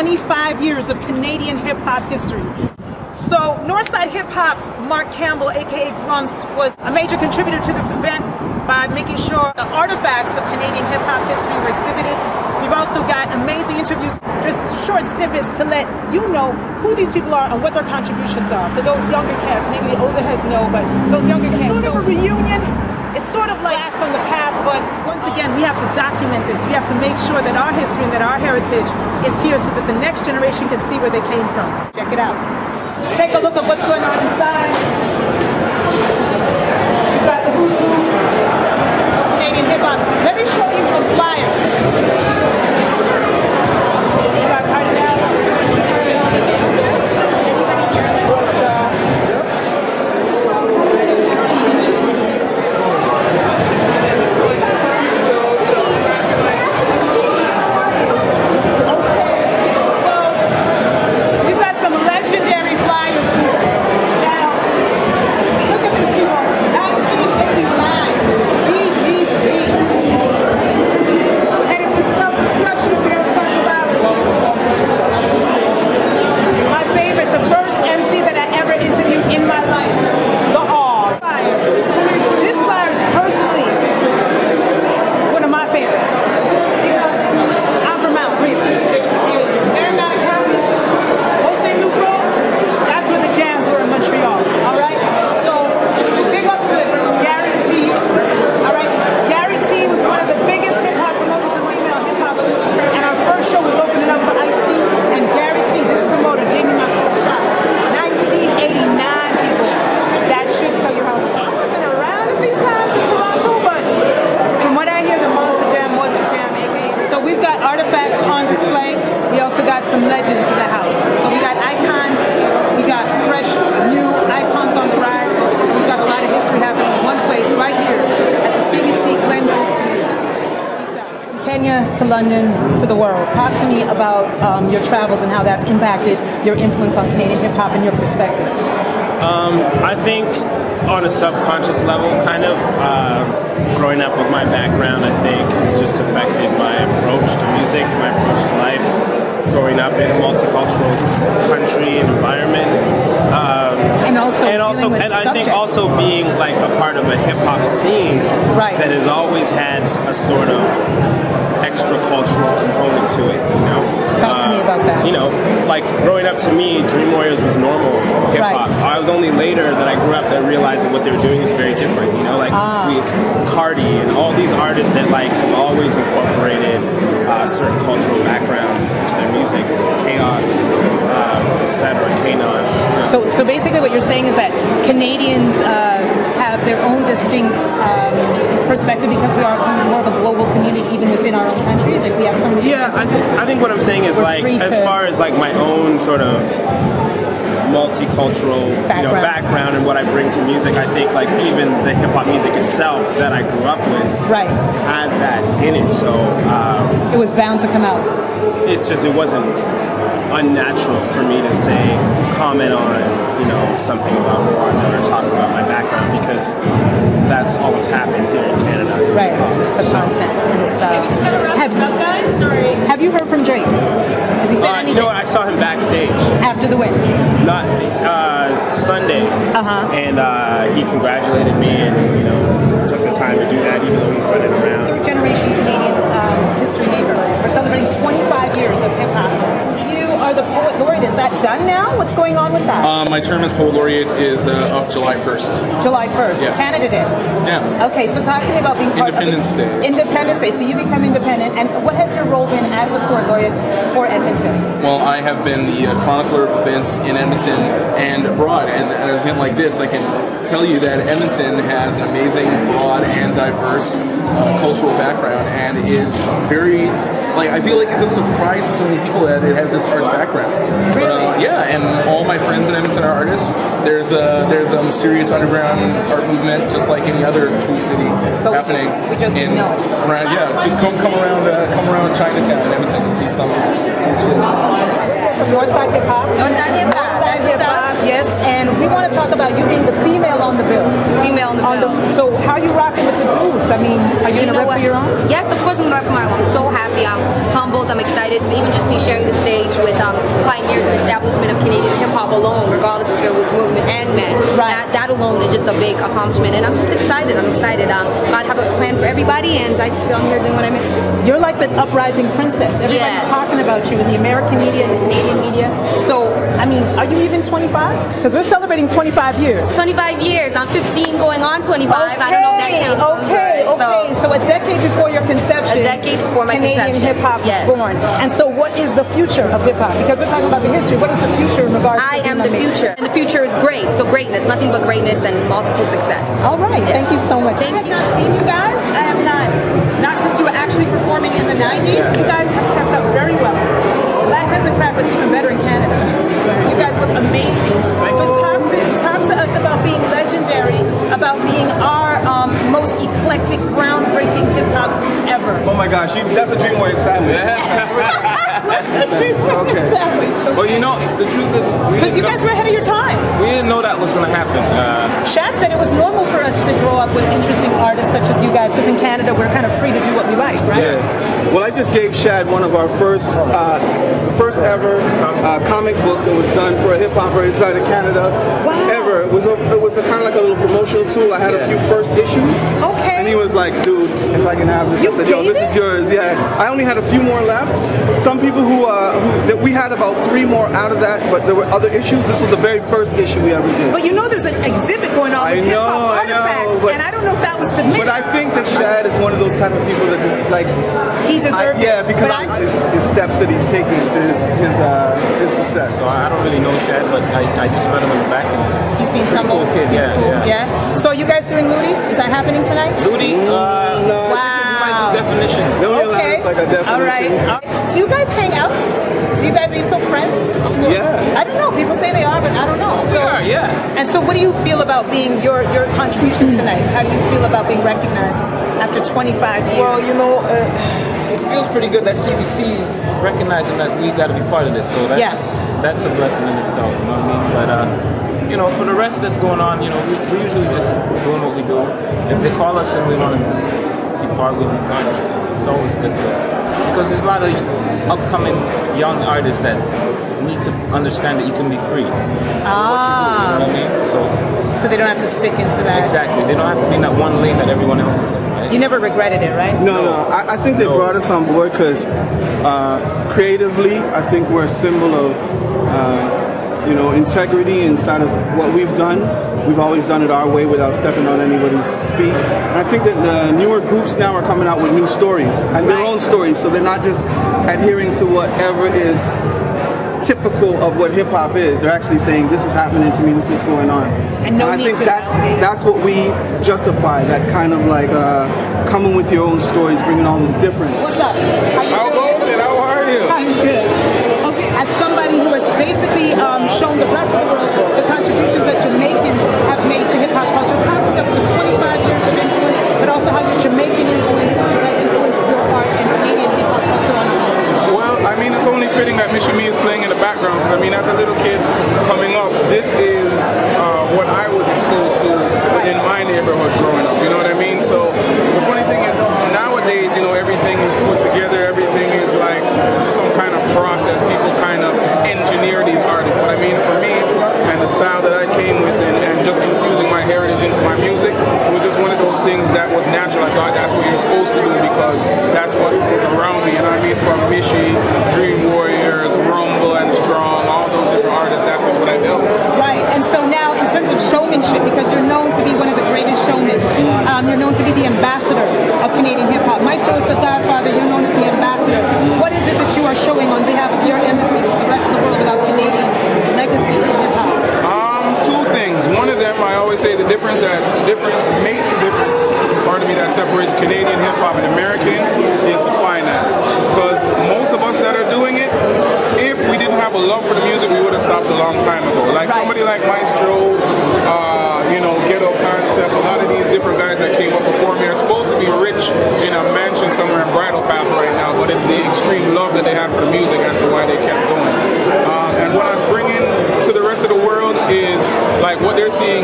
25 years of Canadian hip hop history. So Northside Hip Hop's Mark Campbell, aka Grumps, was a major contributor to this event by making sure the artifacts of Canadian hip hop history were exhibited. We've also got amazing interviews, just short snippets to let you know who these people are and what their contributions are. For those younger cats, maybe the older heads know, but those younger cats. It's sort of a reunion. It's sort of like blast from the past, but once again, we have to document this. We have to make sure that our history and that our heritage is here so that the next generation can see where they came from. Check it out. Take a look at what's going on inside. We've got the who's who of Canadian hip hop. Let me show you some flyers. We got Kardinall. Some legends in the house. So we got icons, we got fresh, new icons on the rise. We've got a lot of history happening in one place right here at the CBC Glenville Studios. Peace out. From Kenya to London to the world. Talk to me about your travels and how that's impacted your influence on Canadian hip hop and your perspective. I think on a subconscious level, kind of, growing up with my background, I think it's just affected my approach to music, my approach to life. Growing up in a multicultural country and environment, and I think also being like a part of a hip hop scene that has always had a sort of extra cultural component to it. You know, talk to me about that. You know, like growing up to me, Dream Warriors was normal hip hop. I was only later that I grew up that realized that what they were doing was very different. You know, like Cardi and all these artists that like have always incorporated certain cultural backgrounds into their music, Chaos, etc., Kanon. You know. So basically what you're saying is that Canadians have their own distinct perspective because we are more of a global community even within our own country? Like we have so many... Yeah, I think what I'm saying is like, as far as like my own sort of multicultural background and what I bring to music, I think like even the hip hop music itself that I grew up with had that in it, so it was bound to come out. It's just, it wasn't unnatural for me to say, comment on, you know, something about Rwanda or talk about my background, because that's always happened here in Canada. Right, the content and the stuff. Have you heard from Drake? Has he said anything? You know what, I saw him backstage. After the win? Not, Sunday. And he congratulated me and, you know, took the time to do that even though he's running around. Third generation Canadian history maker. We're celebrating 25 years of hip hop. You are the Poet Laureate. Is that done now? What's going on with that? My term as Poet Laureate is up July 1st. July 1st. Yes. Canada Day. Yeah. Okay, so talk to me about being part Independence Day. Independence Day. So you become independent. And what has your role been as the Poet Laureate for Edmonton? Well, I have been the chronicler of events in Edmonton and abroad. And at an event like this, I can tell you that Edmonton has an amazing, broad, and diverse cultural background, and is very, like, I feel like it's a surprise to so many people that it has this arts background. Really? Yeah, and all my friends in Edmonton are artists. There's a mysterious underground art movement, just like any other cool city happening. We just didn't know. Around, yeah, just come around Chinatown in Edmonton and see some cool shit. Northside Hip Hop. Northside Hip Hop. Northside Hip Hop. Yes, and we want to talk about about you being the female on the bill. Female on the bill. So how are you rocking with the dudes? I mean, are you going to rep for your own? Yes, of course I'm going to rep for my own. I'm so happy. I'm humbled. I'm excited to even just be sharing the stage with pioneers and establishment of Canadian hip hop alone, regardless if it was women and men. Right. That alone is just a big accomplishment, and I'm just excited. I'm excited. God have a plan for everybody, and I just feel I'm here doing what I'm meant to do. You're like the uprising princess. Everybody's talking about you in the American media and the Canadian media. So, I mean, are you even 25? Because we're celebrating 25 years. 25 years. I'm 15 going on 25. I don't know if that counts. Okay. So a decade before your conception. A decade before my Canadian conception. hip hop was born. And so what is the future of hip hop? Because we're talking about the history. What is the future in regards to I am the future. And the future is great. So greatness. Nothing but greatness and multiple success. All right. Yes. Thank you so much. Thank you. I have not seen you guys. I have not. Not since you were actually performing in the 90s. You guys have kept up very well. Black doesn't crack, but it's even better in Canada. You guys look amazing. So talk to us about being legendary, about being our most eclectic, groundbreaking hip hop ever. Oh my gosh, that's a Dream Warrior sandwich. What's a Dream Warrior sandwich? Well, you know, the truth is, because you guys were ahead of your time. We didn't know that was going to happen. Shad said it was normal for us to grow up with interesting artists such as you guys, because in Canada we're kind of free to do what we like, right? Yeah. Well, I just gave Shad one of our first ever comic book that was done for a hip hopper inside of Canada. Wow. Ever. It was a kind of like a little promotional tool. I had a few first issues. Okay. And he was like, dude, if I can have this, I said, yo, this is yours. Yeah. I only had a few more left. Some people that we had about 3 more out of that, but there were other issues. This was the very first issue we ever did. But you know there's an exhibit going on with hip hop artifacts, and I don't know if that was submitted. But I think that Shad is one of those type of people that just, like, he deserved it. Yeah, because his steps that he's taking to his success. So I don't really know Shad, but I just met him in the back. He seems humble. Cool kid, yeah. So are you guys doing Ludi? Is that happening tonight? Ludi? No. Wow. Definition. Okay. Like a definition. All right. Do you guys hang out? Are you still friends? Yeah. I don't know. People say they are, but I don't know. So, yeah. And so what do you feel about being your contribution tonight? How do you feel about being recognized after 25 years? Well, you know, it feels pretty good that CBC is recognizing that we got to be part of this. So that's a blessing in itself, you know what I mean? But, you know, for the rest that's going on, you know, we usually just doing what we do. If they call us and we want to be part of it, it's always good to, because there's a lot of upcoming young artists that need to understand that you can be free in what you do, you know what I mean? So they don't have to stick into that. Exactly. They don't have to be in that one lane that everyone else is in, right? You never regretted it, right? No. I think they brought us on board because creatively, I think we're a symbol of integrity inside of what we've done. We've always done it our way without stepping on anybody's feet. And I think that the newer groups now are coming out with new stories and their own stories, so they're not just adhering to whatever is typical of what hip hop is. They're actually saying, this is happening to me, this is what's going on. And I think that's what we justify, that kind of like coming with your own stories, bringing all this difference. What's up? How goes it? How are you? I'm good. Okay, as somebody who has basically shown the rest of the world the contributions that Jamaicans have made to hip hop culture, talk to them the 25 years of influence, but also how your Jamaican influence has influenced your art and Canadian hip hop culture on the whole. Well, I mean, it's only fitting that Michie Me is playing in the background, because I mean, as a little kid coming up, this is what I was exposed to in my neighborhood growing up, you know what I mean? So the funny thing is, nowadays, you know, everything is put together, everything is like some kind of process, people kind of engineer these artists, but I mean, for me, and the style that I came with, and just infusing my heritage into my music, it was just one of those things that was natural. I thought that's what you're supposed to do, because that's what was around me, and I mean, from Michie, Dream Warriors, Rumble and Strong, all those different artists, that's just what I do. Right, and so now in terms of showmanship, because you're known to be one of the greatest showmen, you're known to be the ambassador of Canadian hip hop. Maestro is the godfather, you're known as the ambassador. What is it that you are showing on behalf of your embassy to the rest of the world about Canadian legacy in hip hop? Two things. One of them, I always say the difference that separates Canadian hip hop and American is the finance. Because most of us that are doing it, if we didn't have a love for the music, we would have stopped a long time ago. Like somebody like Maestro, Ghetto Concept, a lot of these different guys that came up before me are supposed to be rich in a mansion somewhere in Bridal Path right now, but it's the extreme love that they had for the music as to why they kept going. And what I'm bringing to the rest of the world is like what they're seeing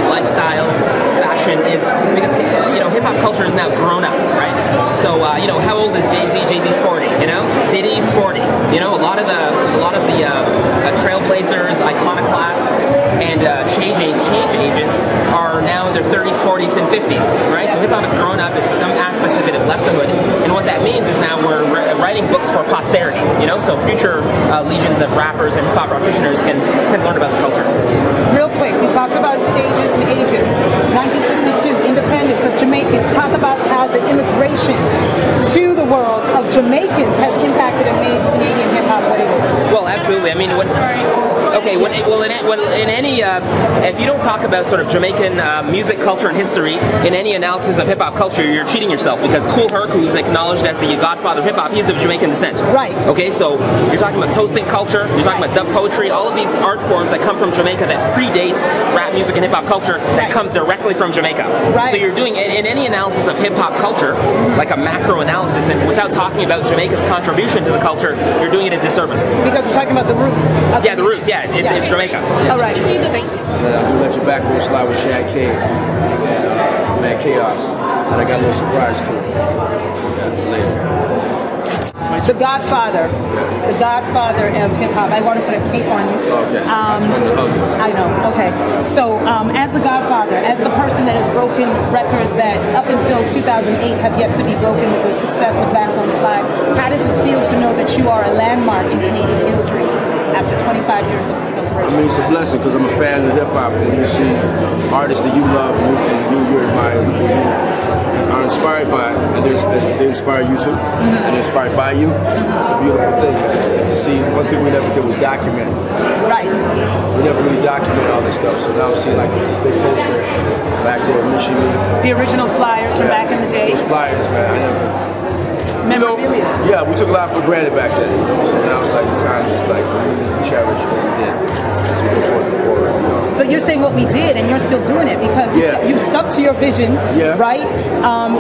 lifestyle, fashion is because hip hop culture is now grown up, right? So how old is Jay-Z? Jay-Z's 40. Diddy's 40. A lot of the trailblazers, iconoclasts, and change agents are now in their 30s, 40s, and 50s, right? So hip hop has grown up. It's some aspects of it have left the hood, and what that means is now we're writing books for posterity. So future legions of rappers and hip hop practitioners can learn about the culture. Real quick, we talked about stages and ages. 1962, independence of Jamaicans. Talk about how the immigration to the world of Jamaicans has impacted and made Canadian hip hop what it is. Well, absolutely. I mean, if you don't talk about sort of Jamaican music culture and history in any analysis of hip hop culture, you're cheating yourself, because Kool Herc, who's acknowledged as the godfather of hip hop, he's of Jamaican descent. Right. Okay, so you're talking about toasting culture, you're talking about dub poetry, all of these art forms that come from Jamaica that predate rap music and hip hop culture that come directly from Jamaica. Right. So you're doing in any analysis of hip hop culture, like a macro analysis, and without talking about Jamaica's contribution to the culture, you're doing it a disservice. Because you're talking about the roots. Yeah, the roots. Yeah, it's Jamaica. All right. I'm gonna let you back with a slide with Shad K and Man Chaos, and I got a little surprise too. Later. The Godfather of hip hop. I want to put a cape on you. Okay. I know. Okay. So, as the Godfather, as the person that has broken records that up until 2008 have yet to be broken with the success of Back on Slide, how does it feel to know that you are a landmark in Canadian history after 25 years of the celebration? I mean, it's a blessing because I'm a fan of hip hop. When you see artists that you love and you admire, are inspired by, and they inspire you too, and they're inspired by you. That's a beautiful thing. To see, one thing we never did was document. Right. We never really documented all this stuff, so now I'm seeing like this big poster back there in Michigan. The original flyers from back in the day. Those flyers, man, I never. Memorabilia. Yeah, we took a lot for granted back then, so now it's like the time just like really cherish what we did as we go forward. But you're saying what we did, and you're still doing it because you've stuck to your vision, right?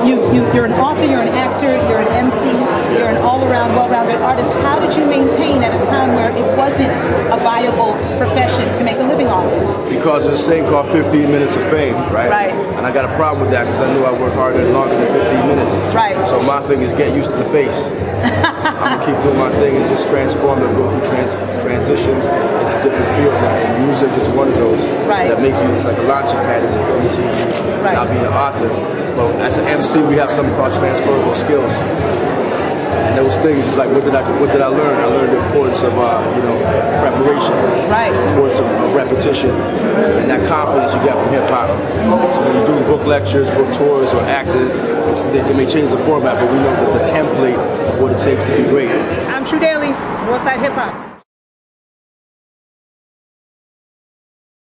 You're an author, you're an actor, you're an MC, you're an all-around, well-rounded artist. How did you maintain at a time where it wasn't a viable profession to make a living off it? Because there's this thing called 15 minutes of fame, right? Right. And I got a problem with that because I knew I worked harder and longer than 15 minutes. Right. So my thing is get used to the face. I'm gonna keep doing my thing and just transform and go through transitions into different fields, and music is one of those that make you, it's like a launching pad into film and TV. Not being an author, but as an MC, we have something called transferable skills. And those things is like, what did I learn? I learned the importance of preparation, the importance of repetition, and that confidence you get from hip hop. So when you're doing book lectures, book tours, or acting, it may change the format, but we know that the template of what it takes to be great. I'm Daley, Northside Hip Hop.